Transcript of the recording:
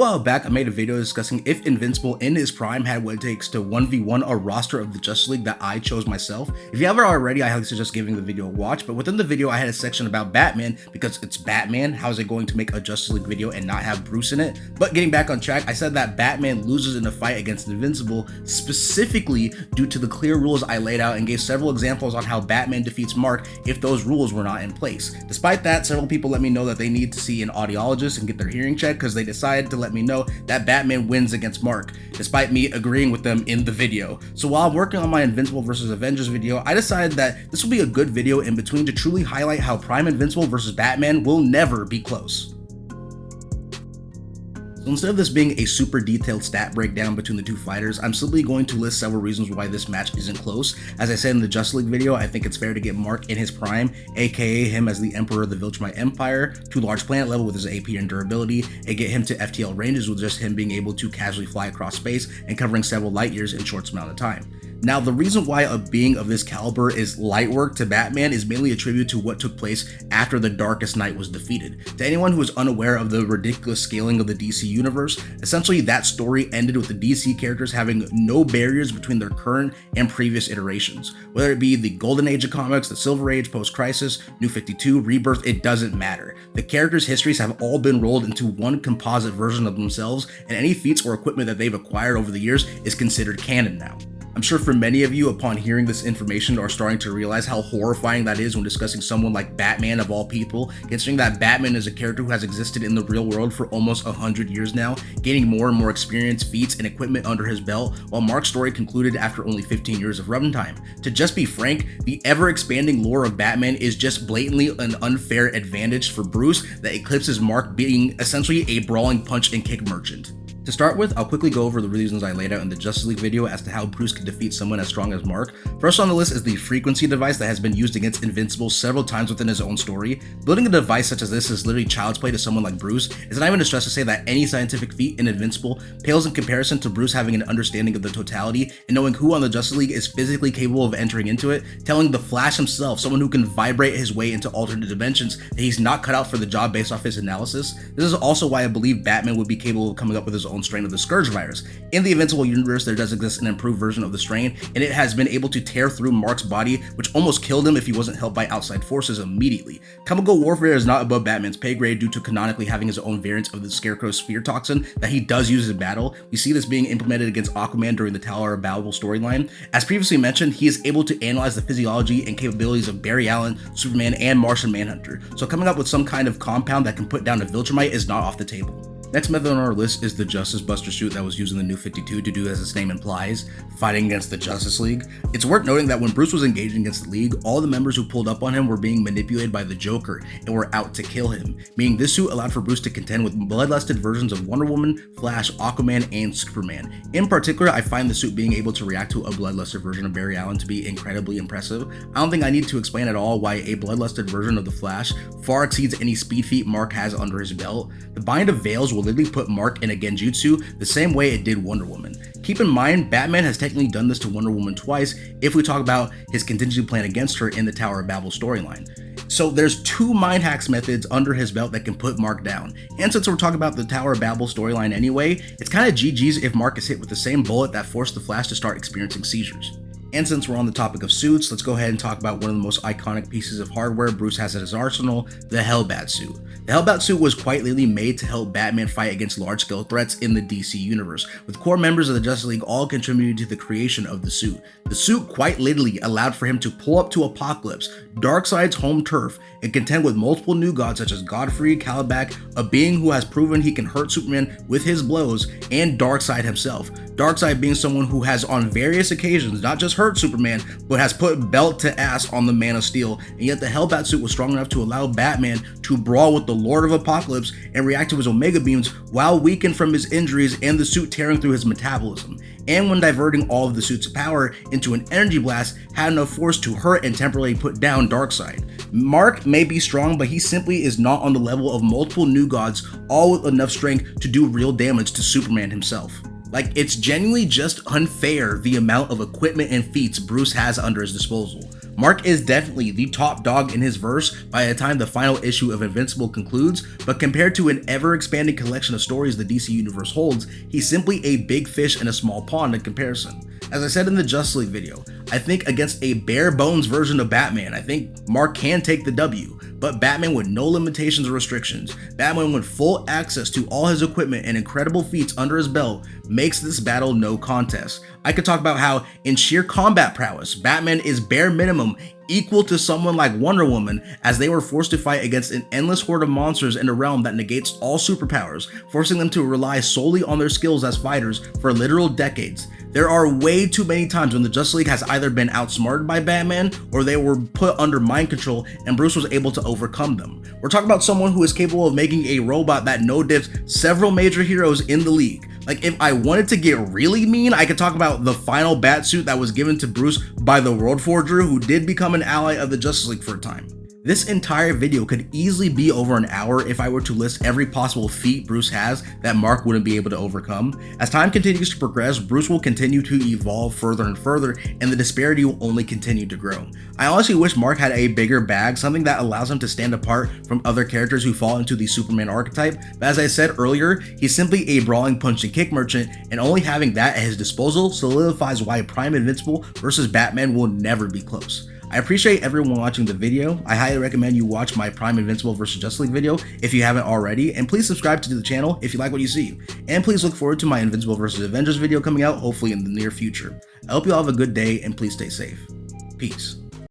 while back, I made a video discussing if Invincible in his prime had what it takes to 1v1 a roster of the Justice League that I chose myself. If you haven't already, I highly suggest giving the video a watch, but within the video I had a section about Batman because it's Batman. How is it going to make a Justice League video and not have Bruce in it? But getting back on track, I said that Batman loses in a fight against Invincible specifically due to the clear rules I laid out and gave several examples on how Batman defeats Mark if those rules were not in place. Despite that, several people let me know that they need to see an audiologist and get their hearing checked because they decided to let me know that Batman wins against Mark, despite me agreeing with them in the video. So while I'm working on my Invincible vs Avengers video, I decided that this will be a good video in between to truly highlight how Prime Invincible vs Batman will never be close. So instead of this being a super detailed stat breakdown between the two fighters, I'm simply going to list several reasons why this match isn't close. As I said in the Justice League video, I think it's fair to get Mark in his prime, aka him as the Emperor of the Viltrumite Empire, to large planet level with his AP and durability, and get him to FTL ranges with just him being able to casually fly across space and covering several light years in short amount of time. Now, the reason why a being of this caliber is light work to Batman is mainly attributed to what took place after the Darkest Knight was defeated. To anyone who is unaware of the ridiculous scaling of the DC universe, essentially that story ended with the DC characters having no barriers between their current and previous iterations. Whether it be the Golden Age of comics, the Silver Age, Post-Crisis, New 52, Rebirth, it doesn't matter. The characters' histories have all been rolled into one composite version of themselves, and any feats or equipment that they've acquired over the years is considered canon now. I'm sure for many of you, upon hearing this information, are starting to realize how horrifying that is when discussing someone like Batman of all people, considering that Batman is a character who has existed in the real world for almost 100 years now, gaining more and more experience, feats, and equipment under his belt, while Mark's story concluded after only 15 years of runtime. To just be frank, the ever-expanding lore of Batman is just blatantly an unfair advantage for Bruce that eclipses Mark being essentially a brawling punch and kick merchant. To start with, I'll quickly go over the reasons I laid out in the Justice League video as to how Bruce can defeat someone as strong as Mark. First on the list is the frequency device that has been used against Invincible several times within his own story. Building a device such as this is literally child's play to someone like Bruce. It's not even a stretch to say that any scientific feat in Invincible pales in comparison to Bruce having an understanding of the totality and knowing who on the Justice League is physically capable of entering into it, telling the Flash himself, someone who can vibrate his way into alternate dimensions, that he's not cut out for the job based off his analysis. This is also why I believe Batman would be capable of coming up with his own strain of the Scourge virus. In the Invincible universe, there does exist an improved version of the strain, and it has been able to tear through Mark's body, which almost killed him if he wasn't helped by outside forces immediately. Chemical warfare is not above Batman's pay grade due to canonically having his own variants of the Scarecrow's Sphere Toxin that he does use in battle. We see this being implemented against Aquaman during the Tower of Babel storyline. As previously mentioned, he is able to analyze the physiology and capabilities of Barry Allen, Superman, and Martian Manhunter, so coming up with some kind of compound that can put down a Viltrumite is not off the table. Next method on our list is the Justice Buster suit that was used in the New 52 to do as its name implies, fighting against the Justice League. It's worth noting that when Bruce was engaging against the League, all the members who pulled up on him were being manipulated by the Joker and were out to kill him, meaning this suit allowed for Bruce to contend with bloodlusted versions of Wonder Woman, Flash, Aquaman, and Superman. In particular, I find the suit being able to react to a bloodlusted version of Barry Allen to be incredibly impressive. I don't think I need to explain at all why a bloodlusted version of the Flash far exceeds any speed feat Mark has under his belt. The Bind of Veils will literally put Mark in a Genjutsu the same way it did Wonder Woman. Keep in mind, Batman has technically done this to Wonder Woman twice if we talk about his contingency plan against her in the Tower of Babel storyline. So there's two mind hacks methods under his belt that can put Mark down. And since we're talking about the Tower of Babel storyline anyway, it's kind of GG's if Mark is hit with the same bullet that forced the Flash to start experiencing seizures. And since we're on the topic of suits, let's go ahead and talk about one of the most iconic pieces of hardware Bruce has at his arsenal, the Hellbat suit. The Hellbat suit was quite literally made to help Batman fight against large-scale threats in the DC universe, with core members of the Justice League all contributing to the creation of the suit. The suit quite literally allowed for him to pull up to Apocalypse, Darkseid's home turf, and contend with multiple new gods such as Godfrey, Hellbat, a being who has proven he can hurt Superman with his blows, and Darkseid himself. Darkseid being someone who has on various occasions not just hurt Superman, but has put belt to ass on the Man of Steel, and yet the Hellbat suit was strong enough to allow Batman to brawl with the Lord of Apocalypse and react to his Omega beams while weakened from his injuries and the suit tearing through his metabolism. And when diverting all of the suit's power into an energy blast, had enough force to hurt and temporarily put down Darkseid. Mark may be strong, but he simply is not on the level of multiple new gods, all with enough strength to do real damage to Superman himself. Like, it's genuinely just unfair the amount of equipment and feats Bruce has under his disposal. Mark is definitely the top dog in his verse by the time the final issue of Invincible concludes, but compared to an ever-expanding collection of stories the DC Universe holds, he's simply a big fish in a small pond in comparison. As I said in the Justice League video, I think against a bare bones version of Batman, I think Mark can take the W, but Batman with no limitations or restrictions, Batman with full access to all his equipment and incredible feats under his belt makes this battle no contest. I could talk about how in sheer combat prowess, Batman is bare minimum equal to someone like Wonder Woman, as they were forced to fight against an endless horde of monsters in a realm that negates all superpowers, forcing them to rely solely on their skills as fighters for literal decades. There are way too many times when the Justice League has either been outsmarted by Batman or they were put under mind control and Bruce was able to overcome them. We're talking about someone who is capable of making a robot that no-dips several major heroes in the league. Like, if I wanted to get really mean, I could talk about the final Batsuit that was given to Bruce by the World Forger, who did become an ally of the Justice League for a time. This entire video could easily be over an hour if I were to list every possible feat Bruce has that Mark wouldn't be able to overcome. As time continues to progress, Bruce will continue to evolve further and further, and the disparity will only continue to grow. I honestly wish Mark had a bigger bag, something that allows him to stand apart from other characters who fall into the Superman archetype, but as I said earlier, he's simply a brawling punch and kick merchant, and only having that at his disposal solidifies why Prime Invincible versus Batman will never be close. I appreciate everyone watching the video. I highly recommend you watch my Prime Invincible vs. Justice League video if you haven't already, and please subscribe to the channel if you like what you see. And please look forward to my Invincible vs. Avengers video coming out hopefully in the near future. I hope you all have a good day and please stay safe. Peace.